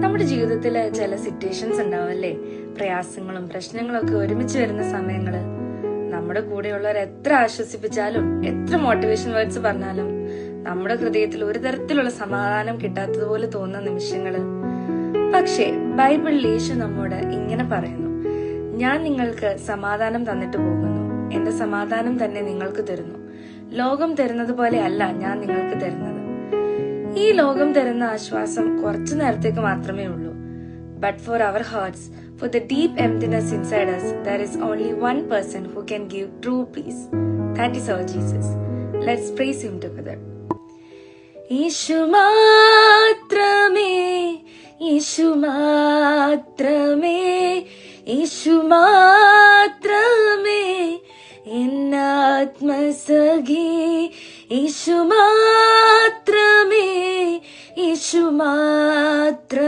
നമ്മുടെ ജീവിതത്തില് ചില സിറ്റുവേഷൻസ് ഉണ്ടാവല്ലേ, പ്രയാസങ്ങളും പ്രശ്നങ്ങളും ഒക്കെ ഒരുമിച്ച് വരുന്ന സമയങ്ങള്. നമ്മുടെ കൂടെയുള്ളവർ എത്ര ആശ്വസിപ്പിച്ചാലും എത്ര മോട്ടിവേഷൻ വേർഡ്സ് പറഞ്ഞാലും നമ്മുടെ ഹൃദയത്തിൽ ഒരു തരത്തിലുള്ള സമാധാനം കിട്ടാത്തതുപോലെ തോന്നുന്ന നിമിഷങ്ങള്. പക്ഷേ ബൈബിളിൽ യേശു നമ്മോട് ഇങ്ങനെ പറയുന്നു, ഞാൻ നിങ്ങൾക്ക് സമാധാനം തന്നിട്ട് പോകുന്നു, എന്റെ സമാധാനം തന്നെ നിങ്ങൾക്ക് തരുന്നു. ലോകം തരുന്നത് പോലെ അല്ല ഞാൻ നിങ്ങൾക്ക് തരുന്നത്. ഈ ലോകം തരുന്ന ആശ്വാസം കുറച്ചു നേരത്തേക്ക് മാത്രമേ ഉള്ളൂ. But for our hearts, for the deep emptiness inside us, there is only one person who can give true peace. That is our Jesus. Let's praise him together. യേശു മാത്രമേ, യേശു മാത്രമേ, യേശു മാത്രമേ എന്നാത്മസഖി. യേശു മാത്രമേ, യേശു മാത്രമേ